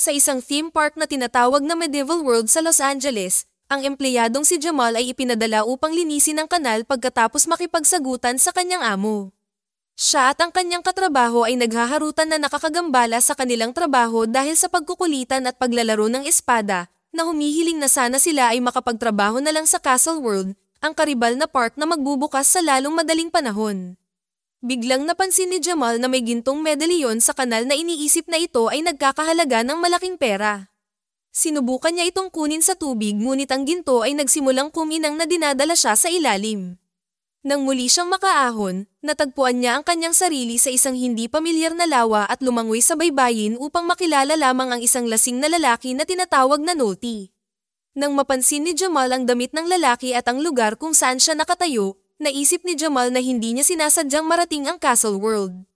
Sa isang theme park na tinatawag na Medieval World sa Los Angeles, ang empleyadong si Jamal ay ipinadala upang linisin ang kanal pagkatapos makipagsagutan sa kanyang amo. Siya at ang kanyang katrabaho ay naghaharutan na nakakagambala sa kanilang trabaho dahil sa pagkukulitan at paglalaro ng espada, na humihiling na sana sila ay makapagtrabaho na lang sa Castle World, ang karibal na park na magbubukas sa lalong madaling panahon. Biglang napansin ni Jamal na may gintong medalyon sa kanal na iniisip na ito ay nagkakahalaga ng malaking pera. Sinubukan niya itong kunin sa tubig ngunit ang ginto ay nagsimulang kuminang na dinadala siya sa ilalim. Nang muli siyang makaahon, natagpuan niya ang kanyang sarili sa isang hindi pamilyar na lawa at lumangoy sa baybayin upang makilala lamang ang isang lasing na lalaki na tinatawag na Nolte. Nang mapansin ni Jamal ang damit ng lalaki at ang lugar kung saan siya nakatayo, naisip ni Jamal na hindi niya sinasadyang marating ang Castle World.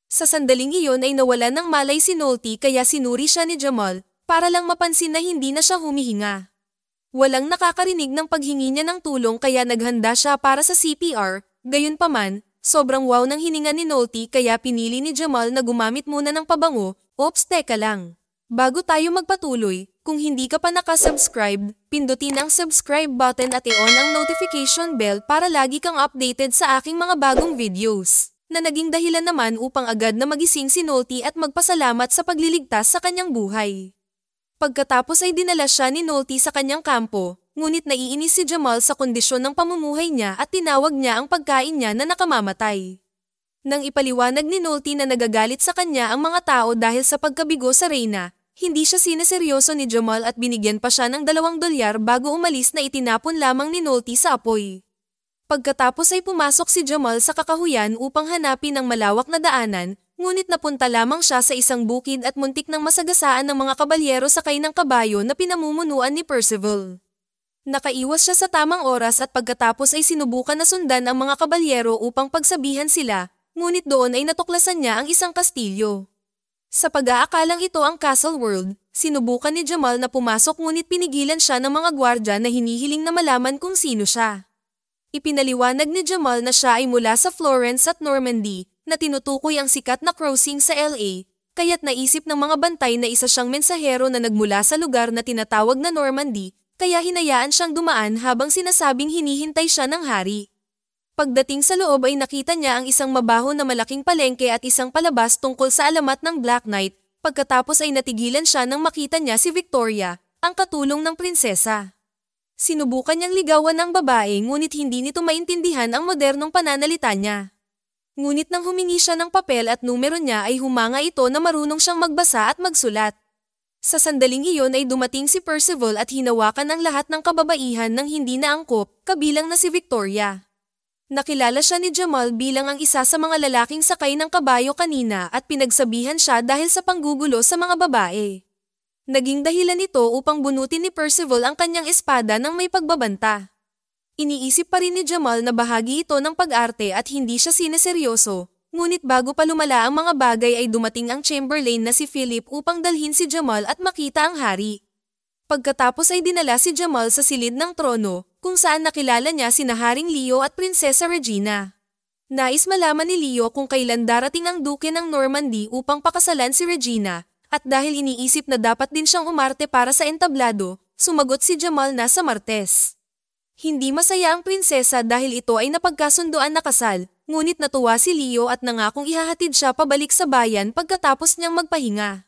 Sa sandaling iyon ay nawalan ng malay si Nolte kaya sinuri siya ni Jamal para lang mapansin na hindi na siya humihinga. Walang nakakarinig ng paghingi niya ng tulong kaya naghanda siya para sa CPR, gayunpaman, sobrang wow ng hininga ni Nolte kaya pinili ni Jamal na gumamit muna ng pabango. Ops, teka lang. Bago tayo magpatuloy, kung hindi ka pa nakasubscribe, pindutin ang subscribe button at i-on ang notification bell para lagi kang updated sa aking mga bagong videos, na naging dahilan naman upang agad na magising si Nolte at magpasalamat sa pagliligtas sa kanyang buhay. Pagkatapos ay dinala siya ni Nolte sa kanyang kampo, ngunit naiinis si Jamal sa kondisyon ng pamumuhay niya at tinawag niya ang pagkain niya na nakamamatay. Nang ipaliwanag ni Nolte na nagagalit sa kanya ang mga tao dahil sa pagkabigo sa reyna, hindi siya sineseryoso ni Jamal at binigyan pa siya ng $2 bago umalis na itinapon lamang ni Nolte sa apoy. Pagkatapos ay pumasok si Jamal sa kakahuyan upang hanapin ang malawak na daanan, ngunit napunta lamang siya sa isang bukid at muntik nang masagasaan ng mga kabalyero sakay ng kabayo na pinamumunuan ni Percival. Nakaiwas siya sa tamang oras at pagkatapos ay sinubukan na sundan ang mga kabalyero upang pagsabihan sila, ngunit doon ay natuklasan niya ang isang kastilyo. Sa pag-aakalang ito ang Castle World, sinubukan ni Jamal na pumasok ngunit pinigilan siya ng mga gwardya na hinihiling na malaman kung sino siya. Ipinaliwanag ni Jamal na siya ay mula sa Florence at Normandy, na tinutukoy ang sikat na crossing sa LA, kaya't naisip ng mga bantay na isa siyang mensahero na nagmula sa lugar na tinatawag na Normandy, kaya hinayaan siyang dumaan habang sinasabing hinihintay siya ng hari. Pagdating sa loob ay nakita niya ang isang mabaho na malaking palengke at isang palabas tungkol sa alamat ng Black Knight, pagkatapos ay natigilan siya nang makita niya si Victoria, ang katulong ng prinsesa. Sinubukan niyang ligawan ang babae ngunit hindi nito maintindihan ang modernong pananalita niya. Ngunit nang humingi siya ng papel at numero niya ay humanga ito na marunong siyang magbasa at magsulat. Sa sandaling iyon ay dumating si Percival at hinawakan ang lahat ng kababaihan ng hindi naangkop, kabilang na si Victoria. Nakilala siya ni Jamal bilang ang isa sa mga lalaking sakay ng kabayo kanina at pinagsabihan siya dahil sa panggugulo sa mga babae. Naging dahilan ito upang bunutin ni Percival ang kanyang espada nang may pagbabanta. Iniisip pa rin ni Jamal na bahagi ito ng pag-arte at hindi siya sineseryoso, ngunit bago pa lumala ang mga bagay ay dumating ang Chamberlain na si Philip upang dalhin si Jamal at makita ang hari. Pagkatapos ay dinala si Jamal sa silid ng trono, kung saan nakilala niya sina Haring Leo at Prinsesa Regina. Nais malaman ni Leo kung kailan darating ang Duke ng Normandy upang pakasalan si Regina, at dahil iniisip na dapat din siyang umarte para sa entablado, sumagot si Jamal na sa Martes. Hindi masaya ang prinsesa dahil ito ay napagkasunduan na kasal, ngunit natuwa si Leo at nangakong ihahatid siya pabalik sa bayan pagkatapos niyang magpahinga.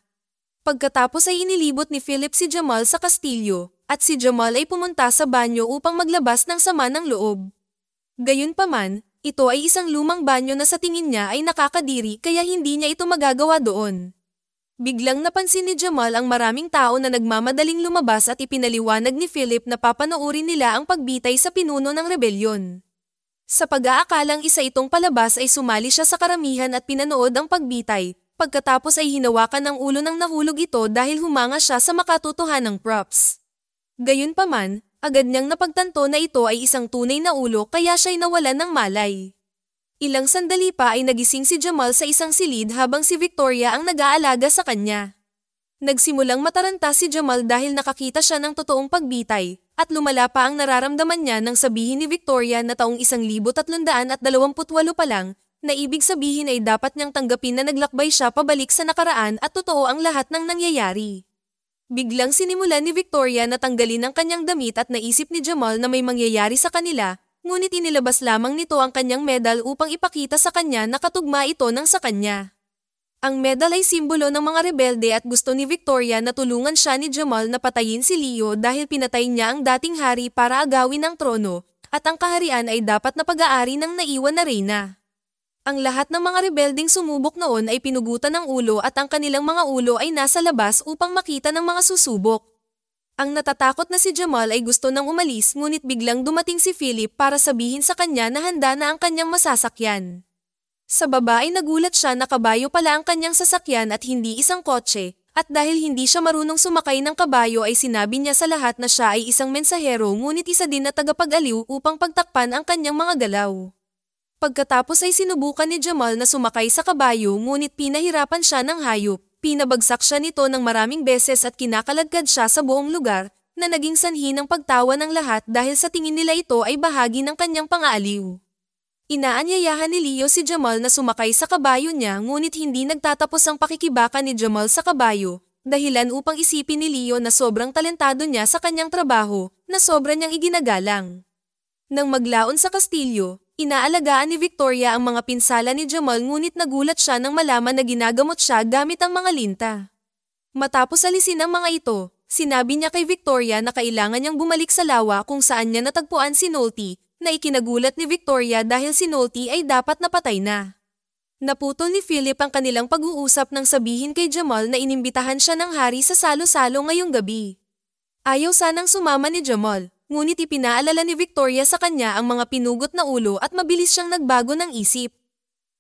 Pagkatapos ay inilibot ni Philip si Jamal sa kastilyo, at si Jamal ay pumunta sa banyo upang maglabas ng sama ng loob. Gayunpaman, ito ay isang lumang banyo na sa tingin niya ay nakakadiri kaya hindi niya ito magagawa doon. Biglang napansin ni Jamal ang maraming tao na nagmamadaling lumabas at ipinaliwanag ni Philip na papanoorin nila ang pagbitay sa pinuno ng rebelyon. Sa pag-aakalang isa itong palabas ay sumali siya sa karamihan at pinanood ang pagbitay, pagkatapos ay hinawakan ang ulo ng nahulog ito dahil humanga siya sa makatotohanang props. Gayunpaman, agad niyang napagtanto na ito ay isang tunay na ulo kaya siya'y nawalan ng malay. Ilang sandali pa ay nagising si Jamal sa isang silid habang si Victoria ang nag-aalaga sa kanya. Nagsimulang mataranta si Jamal dahil nakakita siya ng totoong pagbitay, at lumala pa ang nararamdaman niya nang sabihin ni Victoria na taong 1328 pa lang, na ibig sabihin ay dapat niyang tanggapin na naglakbay siya pabalik sa nakaraan at totoo ang lahat ng nangyayari. Biglang sinimulan ni Victoria na tanggalin ang kanyang damit at naisip ni Jamal na may mangyayari sa kanila, ngunit inilabas lamang nito ang kanyang medal upang ipakita sa kanya na katugma ito ng sa kanya. Ang medal ay simbolo ng mga rebelde at gusto ni Victoria na tulungan siya ni Jamal na patayin si Leo dahil pinatay niya ang dating hari para agawin ang trono, at ang kaharian ay dapat na pag-aari ng naiwan na reyna. Ang lahat ng mga rebelding sumubok noon ay pinugutan ng ulo at ang kanilang mga ulo ay nasa labas upang makita ng mga susubok. Ang natatakot na si Jamal ay gusto nang umalis ngunit biglang dumating si Philip para sabihin sa kanya na handa na ang kanyang masasakyan. Sa baba ay nagulat siya na kabayo pala ang kanyang sasakyan at hindi isang kotse, at dahil hindi siya marunong sumakay ng kabayo ay sinabi niya sa lahat na siya ay isang mensahero ngunit isa din na tagapag-aliw upang pagtakpan ang kanyang mga galaw. Pagkatapos ay sinubukan ni Jamal na sumakay sa kabayo ngunit pinahirapan siya ng hayop. Pinabagsak siya nito ng maraming beses at kinakaladkad siya sa buong lugar, na naging sanhi ng pagtawa ng lahat dahil sa tingin nila ito ay bahagi ng kanyang pang-aaliw. Inaanyayahan ni Leo si Jamal na sumakay sa kabayo niya ngunit hindi nagtatapos ang pakikibaka ni Jamal sa kabayo, dahilan upang isipin ni Leo na sobrang talentado niya sa kanyang trabaho, na sobra niyang iginagalang. Nang maglaon sa kastilyo, inaalagaan ni Victoria ang mga pinsala ni Jamal ngunit nagulat siya nang malaman na ginagamot siya gamit ang mga linta. Matapos alisin ang mga ito, sinabi niya kay Victoria na kailangan niyang bumalik sa lawa kung saan niya natagpuan si Nolte, na ikinagulat ni Victoria dahil si Nolte ay dapat napatay na. Naputol ni Philip ang kanilang pag-uusap nang sabihin kay Jamal na inimbitahan siya ng hari sa salo-salo ngayong gabi. Ayaw sanang sumama ni Jamal, ngunit ipinaalala ni Victoria sa kanya ang mga pinugot na ulo at mabilis siyang nagbago ng isip.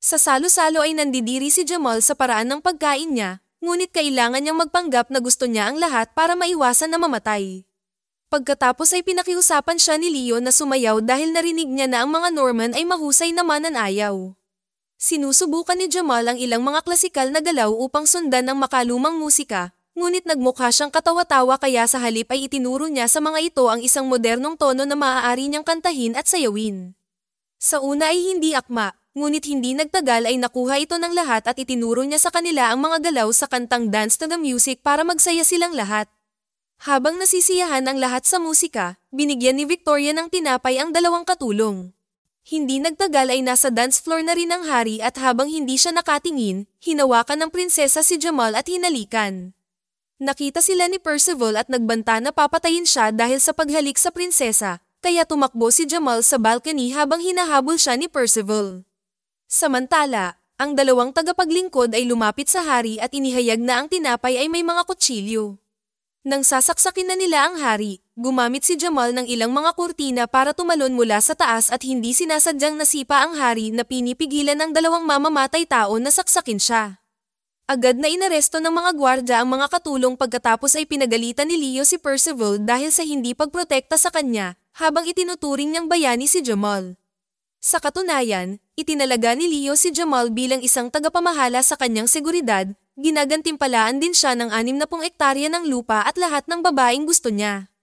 Sa salo-salo ay nandidiri si Jamal sa paraan ng pagkain niya, ngunit kailangan niyang magpanggap na gusto niya ang lahat para maiwasan na mamatay. Pagkatapos ay pinakiusapan siya ni Leo na sumayaw dahil narinig niya na ang mga Norman ay mahusay na mananayaw. Sinusubukan ni Jamal ang ilang mga klasikal na galaw upang sundan ang makalumang musika, ngunit nagmukha siyang katawa-tawa kaya sa halip ay itinuro niya sa mga ito ang isang modernong tono na maaari niyang kantahin at sayawin. Sa una ay hindi akma, ngunit hindi nagtagal ay nakuha ito ng lahat at itinuro niya sa kanila ang mga galaw sa kantang Dance to the Music para magsaya silang lahat. Habang nasisiyahan ang lahat sa musika, binigyan ni Victoria ng tinapay ang dalawang katulong. Hindi nagtagal ay nasa dance floor na rin ang hari at habang hindi siya nakatingin, hinawakan ng prinsesa si Jamal at hinalikan. Nakita sila ni Percival at nagbanta na papatayin siya dahil sa paghalik sa prinsesa, kaya tumakbo si Jamal sa balcony habang hinahabol siya ni Percival. Samantala, ang dalawang tagapaglingkod ay lumapit sa hari at inihayag na ang tinapay ay may mga kutsilyo. Nang sasaksakin na nila ang hari, gumamit si Jamal ng ilang mga kurtina para tumalon mula sa taas at hindi sinasadyang nasipa ang hari na pinipigilan ng dalawang mamamatay tao na saksakin siya. Agad na inaresto ng mga gwardya ang mga katulong pagkatapos ay pinagalitan ni Leo si Percival dahil sa hindi pagprotekta sa kanya, habang itinuturing niyang bayani si Jamal. Sa katunayan, itinalaga ni Leo si Jamal bilang isang tagapamahala sa kanyang seguridad. Ginagantimpalaan din siya ng 60 ektarya ng lupa at lahat ng babaeng gusto niya.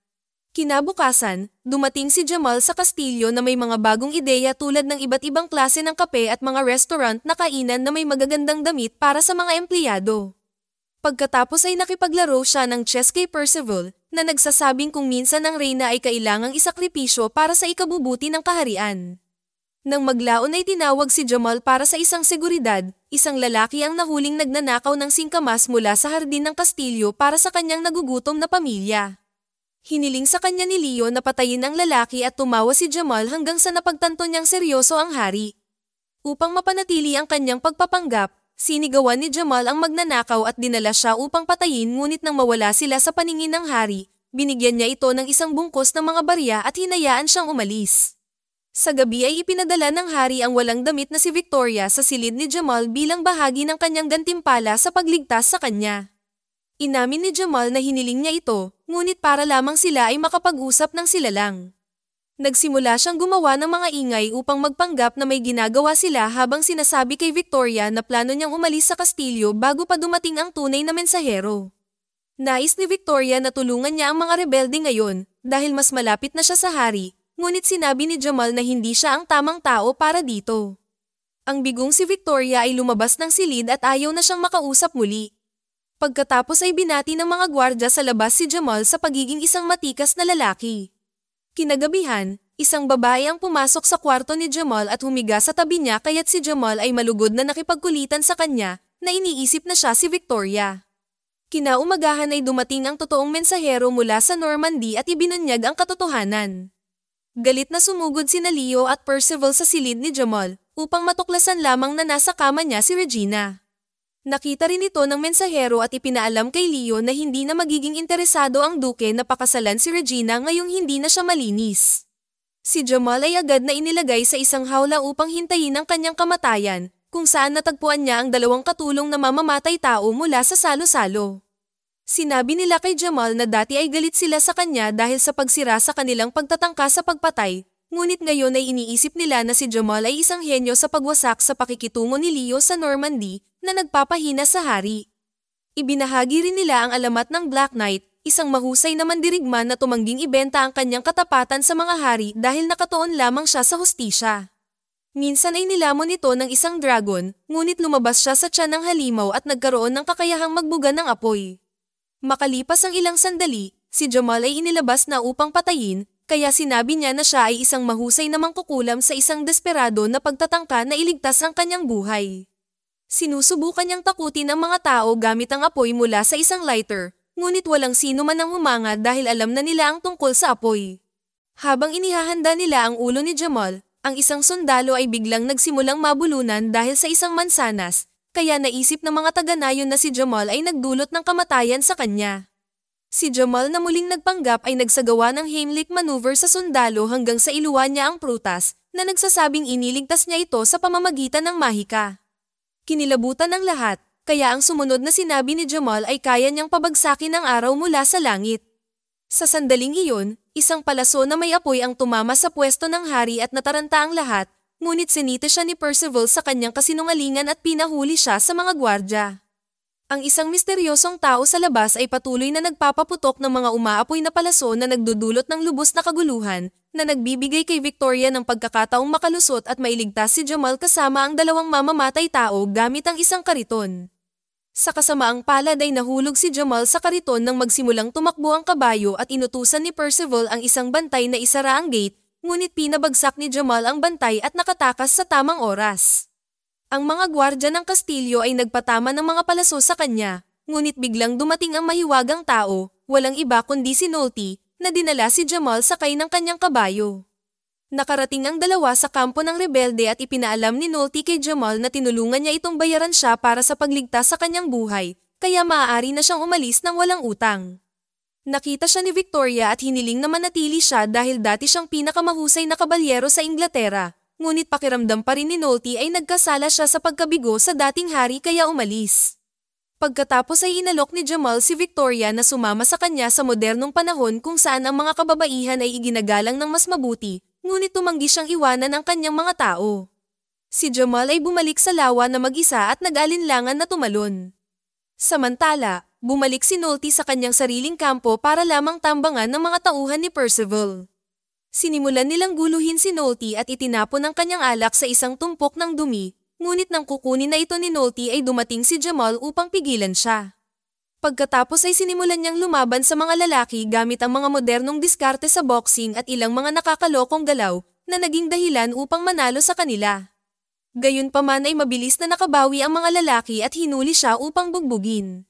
Kinabukasan, dumating si Jamal sa kastilyo na may mga bagong ideya tulad ng iba't ibang klase ng kape at mga restaurant na kainan na may magagandang damit para sa mga empleyado. Pagkatapos ay nakipaglaro siya ng chess kay Percival, na nagsasabing kung minsan ang reyna ay kailangang isakripisyo para sa ikabubuti ng kaharian. Nang maglaon ay tinawag si Jamal para sa isang seguridad, isang lalaki ang nahuling nagnanakaw ng singkamas mula sa hardin ng kastilyo para sa kanyang nagugutom na pamilya. Hiniling sa kanya ni Leo na patayin ang lalaki at tumawa si Jamal hanggang sa napagtanto niyang seryoso ang hari. Upang mapanatili ang kanyang pagpapanggap, sinigawan ni Jamal ang magnanakaw at dinala siya upang patayin ngunit nang mawala sila sa paningin ng hari, binigyan niya ito ng isang bungkos ng mga barya at hinayaan siyang umalis. Sa gabi ay ipinadala ng hari ang walang damit na si Victoria sa silid ni Jamal bilang bahagi ng kanyang gantimpala sa pagligtas sa kanya. Inamin ni Jamal na hiniling niya ito, ngunit para lamang sila ay makapag-usap ng sila lang. Nagsimula siyang gumawa ng mga ingay upang magpanggap na may ginagawa sila habang sinasabi kay Victoria na plano niyang umalis sa kastilyo bago pa dumating ang tunay na mensahero. Nais ni Victoria na tulungan niya ang mga rebelde ngayon dahil mas malapit na siya sa hari. Ngunit sinabi ni Jamal na hindi siya ang tamang tao para dito. Ang bigong si Victoria ay lumabas ng silid at ayaw na siyang makausap muli. Pagkatapos ay binati ng mga gwardya sa labas si Jamal sa pagiging isang matikas na lalaki. Kinagabihan, isang babae ang pumasok sa kwarto ni Jamal at humiga sa tabi niya kaya't si Jamal ay malugod na nakipagkulitan sa kanya na iniisip na siya si Victoria. Kinaumagahan ay dumating ang totoong mensahero mula sa Normandy at ibinunyag ang katotohanan. Galit na sumugod sina Leo at Percival sa silid ni Jamal upang matuklasan lamang na nasa kama niya si Regina. Nakita rin ito ng mensahero at ipinaalam kay Leo na hindi na magiging interesado ang duke na pakasalan si Regina ngayong hindi na siya malinis. Si Jamal ay agad na inilagay sa isang hawla upang hintayin ang kanyang kamatayan, kung saan natagpuan niya ang dalawang katulong na mamamatay tao mula sa salo-salo. Sinabi nila kay Jamal na dati ay galit sila sa kanya dahil sa pagsira sa kanilang pagtatangka sa pagpatay, ngunit ngayon ay iniisip nila na si Jamal ay isang henyo sa pagwasak sa pakikitungo ni Leo sa Normandy na nagpapahina sa hari. Ibinahagi rin nila ang alamat ng Black Knight, isang mahusay na mandirigma na tumangging ibenta ang kanyang katapatan sa mga hari dahil nakatuon lamang siya sa hustisya. Minsan ay nilamon ito ng isang dragon, ngunit lumabas siya sa tiyan ng halimaw at nagkaroon ng kakayahang magbuga ng apoy. Makalipas ang ilang sandali, si Jamal ay inilabas na upang patayin, kaya sinabi niya na siya ay isang mahusay na mangkukulam sa isang desperado na pagtatangka na iligtas ang kanyang buhay. Sinusubukan niyang takutin ang mga tao gamit ang apoy mula sa isang lighter, ngunit walang sino man ang humanga dahil alam na nila ang tungkol sa apoy. Habang inihahanda nila ang ulo ni Jamal, ang isang sundalo ay biglang nagsimulang mabulunan dahil sa isang mansanas, kaya naisip ng mga taga-nayon na si Jamal ay nagdulot ng kamatayan sa kanya. Si Jamal na muling nagpanggap ay nagsagawa ng Heimlich maneuver sa sundalo hanggang sa iluwa niya ang prutas, na nagsasabing iniligtas niya ito sa pamamagitan ng mahika. Kinilabutan ng lahat, kaya ang sumunod na sinabi ni Jamal ay kaya niyang pabagsakin ang araw mula sa langit. Sa sandaling iyon, isang palaso na may apoy ang tumama sa pwesto ng hari at nataranta ang lahat, ngunit sinita siya ni Percival sa kanyang kasinungalingan at pinahuli siya sa mga gwardya. Ang isang misteryosong tao sa labas ay patuloy na nagpapaputok ng mga umaapoy na palaso na nagdudulot ng lubos na kaguluhan, na nagbibigay kay Victoria ng pagkakataong makalusot at mailigtas si Jamal kasama ang dalawang mamamatay tao gamit ang isang kariton. Sa kasamaang palad ay nahulog si Jamal sa kariton nang magsimulang tumakbo ang kabayo at inutusan ni Percival ang isang bantay na isara ang gate, ngunit pinabagsak ni Jamal ang bantay at nakatakas sa tamang oras. Ang mga gwardya ng kastilyo ay nagpatama ng mga palaso sa kanya, ngunit biglang dumating ang mahiwagang tao, walang iba kundi si Nolte, na dinala si Jamal sakay ng kanyang kabayo. Nakarating ang dalawa sa kampo ng rebelde at ipinaalam ni Nolte kay Jamal na tinulungan niya itong bayaran siya para sa pagligtas sa kanyang buhay, kaya maaari na siyang umalis ng walang utang. Nakita siya ni Victoria at hiniling na manatili siya dahil dati siyang pinakamahusay na kabalyero sa Inglaterra, ngunit pakiramdam pa rin ni Nolte ay nagkasala siya sa pagkabigo sa dating hari kaya umalis. Pagkatapos ay inalok ni Jamal si Victoria na sumama sa kanya sa modernong panahon kung saan ang mga kababaihan ay iginagalang ng mas mabuti, ngunit tumanggi siyang iwanan ang kanyang mga tao. Si Jamal ay bumalik sa lawa na mag-isa at nag-alinlangan na tumalon. Samantala, bumalik si Nolte sa kanyang sariling kampo para lamang tambangan ng mga tauhan ni Percival. Sinimulan nilang guluhin si Nolte at itinapon ang kanyang alak sa isang tumpok ng dumi, ngunit nang kukunin na ito ni Nolte ay dumating si Jamal upang pigilan siya. Pagkatapos ay sinimulan niyang lumaban sa mga lalaki gamit ang mga modernong diskarte sa boxing at ilang mga nakakalokong galaw na naging dahilan upang manalo sa kanila. Gayunpaman ay mabilis na nakabawi ang mga lalaki at hinuli siya upang bugbugin.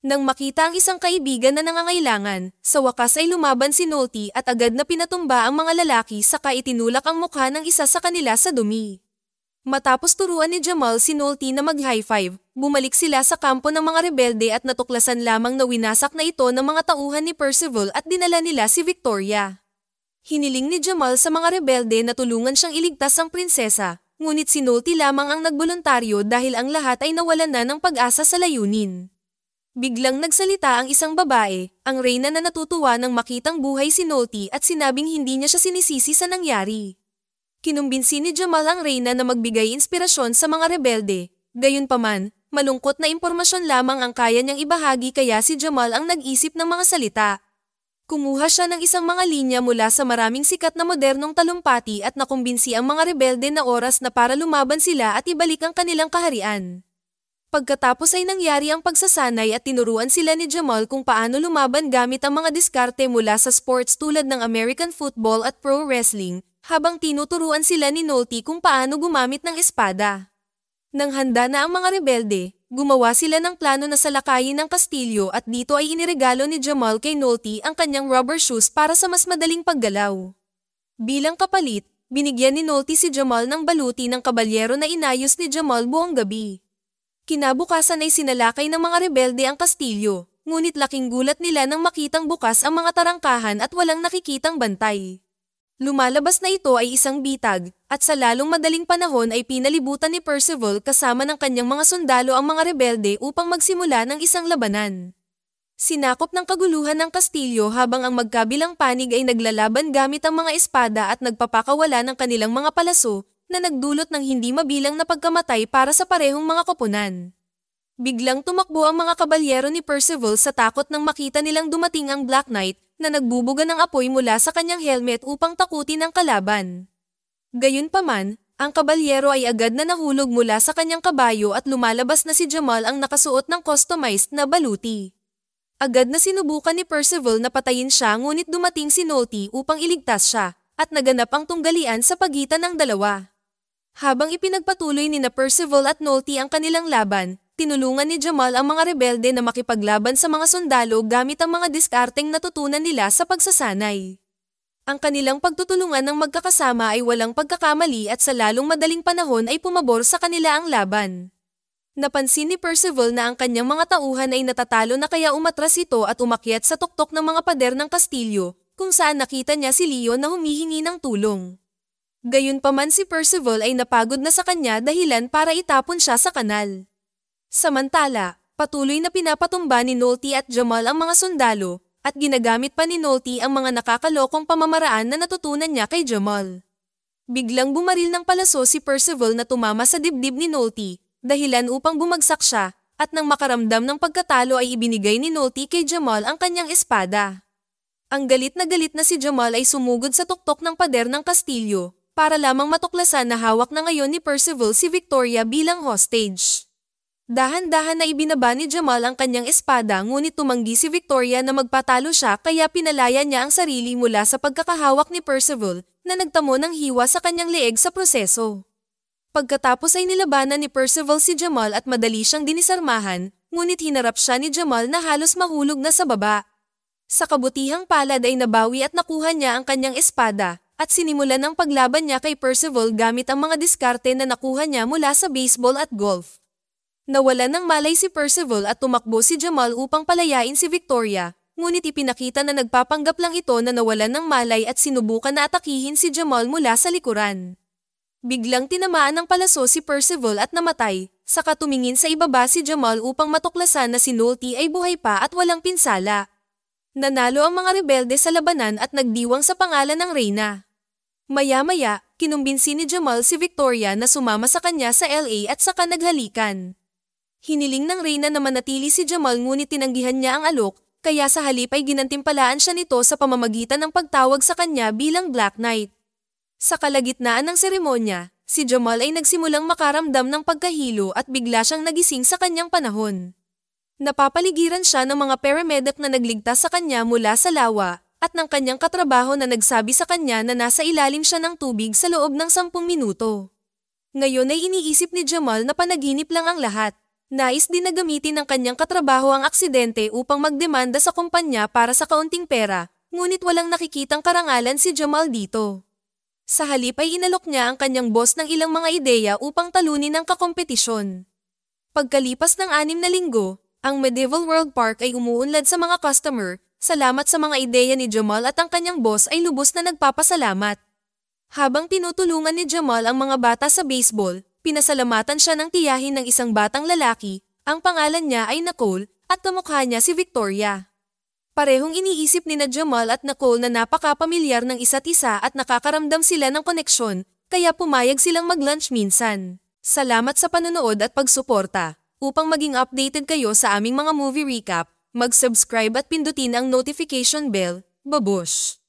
Nang makita ang isang kaibigan na nangangailangan, sa wakas ay lumaban si Nolte at agad na pinatumba ang mga lalaki saka itinulak ang mukha ng isa sa kanila sa dumi. Matapos turuan ni Jamal si Nolte na mag-high five, bumalik sila sa kampo ng mga rebelde at natuklasan lamang na winasak na ito ng mga tauhan ni Percival at dinala nila si Victoria. Hiniling ni Jamal sa mga rebelde na tulungan siyang iligtas ang prinsesa, ngunit si Nolte lamang ang nagboluntaryo dahil ang lahat ay nawalan na ng pag-asa sa layunin. Biglang nagsalita ang isang babae, ang reyna na natutuwa nang makitang buhay si Nolte at sinabing hindi niya siya sinisisi sa nangyari. Kinumbinsi ni Jamal ang reyna na magbigay inspirasyon sa mga rebelde, gayunpaman, malungkot na impormasyon lamang ang kaya niyang ibahagi kaya si Jamal ang nag-isip ng mga salita. Kumuha siya ng isang mga linya mula sa maraming sikat na modernong talumpati at nakumbinsi ang mga rebelde na oras na para lumaban sila at ibalik ang kanilang kaharian. Pagkatapos ay nangyari ang pagsasanay at tinuruan sila ni Jamal kung paano lumaban gamit ang mga diskarte mula sa sports tulad ng American football at pro wrestling, habang tinuturuan sila ni Nolte kung paano gumamit ng espada. Nang handa na ang mga rebelde, gumawa sila ng plano na salakayin ang kastilyo at dito ay iniregalo ni Jamal kay Nolte ang kanyang rubber shoes para sa mas madaling paggalaw. Bilang kapalit, binigyan ni Nolte si Jamal ng baluti ng kabalyero na inayos ni Jamal buong gabi. Kinabukasan ay sinalakay ng mga rebelde ang kastilyo, ngunit laking gulat nila nang makitang bukas ang mga tarangkahan at walang nakikitang bantay. Lumalabas na ito ay isang bitag, at sa lalong madaling panahon ay pinalibutan ni Percival kasama ng kanyang mga sundalo ang mga rebelde upang magsimula ng isang labanan. Sinakop ng kaguluhan ng kastilyo habang ang magkabilang panig ay naglalaban gamit ang mga espada at nagpapakawala ng kanilang mga palaso, na nagdulot ng hindi mabilang na pagkamatay para sa parehong mga koponan. Biglang tumakbo ang mga kabalyero ni Percival sa takot nang makita nilang dumating ang Black Knight na nagbubuga ng apoy mula sa kanyang helmet upang takutin ang kalaban. Gayunpaman, ang kabalyero ay agad na nahulog mula sa kanyang kabayo at lumalabas na si Jamal ang nakasuot ng customized na baluti. Agad na sinubukan ni Percival na patayin siya ngunit dumating si Nolte upang iligtas siya at naganap ang tunggalian sa pagitan ng dalawa. Habang ipinagpatuloy ni Percival at Nolte ang kanilang laban, tinulungan ni Jamal ang mga rebelde na makipaglaban sa mga sundalo gamit ang mga diskarteng natutunan nila sa pagsasanay. Ang kanilang pagtutulungan ng magkakasama ay walang pagkakamali at sa lalong madaling panahon ay pumabor sa kanila ang laban. Napansin ni Percival na ang kanyang mga tauhan ay natatalo na kaya umatras ito at umakyat sa tuktok ng mga pader ng kastilyo, kung saan nakita niya si Leon na humihingi ng tulong. Gayunpaman si Percival ay napagod na sa kanya dahilan para itapon siya sa kanal. Samantala, patuloy na pinapatumba ni Nolte at Jamal ang mga sundalo, at ginagamit pa ni Nolte ang mga nakakalokong pamamaraan na natutunan niya kay Jamal. Biglang bumaril ng palaso si Percival na tumama sa dibdib ni Nolte, dahilan upang bumagsak siya, at nang makaramdam ng pagkatalo ay ibinigay ni Nolte kay Jamal ang kanyang espada. Ang galit na si Jamal ay sumugod sa tuktok ng pader ng kastilyo, para lamang matuklasan na hawak na ngayon ni Percival si Victoria bilang hostage. Dahan-dahan na ibinaba ni Jamal ang kanyang espada ngunit tumanggi si Victoria na magpatalo siya kaya pinalaya niya ang sarili mula sa pagkakahawak ni Percival na nagtamo ng hiwa sa kanyang leeg sa proseso. Pagkatapos ay nilabanan ni Percival si Jamal at madali siyang dinisarmahan, ngunit hinarap siya ni Jamal na halos mahulog na sa baba. Sa kabutihang palad ay nabawi at nakuha niya ang kanyang espada, at sinimulan ang paglaban niya kay Percival gamit ang mga diskarte na nakuha niya mula sa baseball at golf. Nawalan ng malay si Percival at tumakbo si Jamal upang palayain si Victoria, ngunit ipinakita na nagpapanggap lang ito na nawalan ng malay at sinubukan na atakihin si Jamal mula sa likuran. Biglang tinamaan ng palaso si Percival at namatay, saka tumingin sa ibaba si Jamal upang matuklasan na si Nolte ay buhay pa at walang pinsala. Nanalo ang mga rebelde sa labanan at nagdiwang sa pangalan ng Reyna. Maya-maya, kinumbinsi ni Jamal si Victoria na sumama sa kanya sa LA at saka naghalikan. Hiniling ng Reyna na manatili si Jamal ngunit tinanggihan niya ang alok, kaya sa halip ay ginantimpalaan siya nito sa pamamagitan ng pagtawag sa kanya bilang Black Knight. Sa kalagitnaan ng seremonya, si Jamal ay nagsimulang makaramdam ng pagkahilo at bigla siyang nagising sa kanyang panahon. Napapaligiran siya ng mga paramedic na nagligtas sa kanya mula sa lawa, at ng kanyang katrabaho na nagsabi sa kanya na nasa ilalim siya ng tubig sa loob ng 10 minuto. Ngayon ay iniisip ni Jamal na panaginip lang ang lahat. Nais din na gamitin ng kanyang katrabaho ang aksidente upang magdemanda sa kumpanya para sa kaunting pera, ngunit walang nakikitang karangalan si Jamal dito. Sa halip ay inalok niya ang kanyang boss ng ilang mga ideya upang talunin ang kakompetisyon. Pagkalipas ng 6 na linggo, ang Medieval World Park ay umuunlad sa mga customer. Salamat sa mga ideya ni Jamal at ang kanyang boss ay lubos na nagpapasalamat. Habang tinutulungan ni Jamal ang mga bata sa baseball, pinasalamatan siya ng tiyahin ng isang batang lalaki, ang pangalan niya ay Nicole, at kamukha niya si Victoria. Parehong iniisip ni Jamal at Nicole na napakapamilyar ng isa't isa at nakakaramdam sila ng koneksyon, kaya pumayag silang mag-lunch minsan. Salamat sa panonood at pagsuporta. Upang maging updated kayo sa aming mga movie recap, mag-subscribe at pindutin ang notification bell. Babush!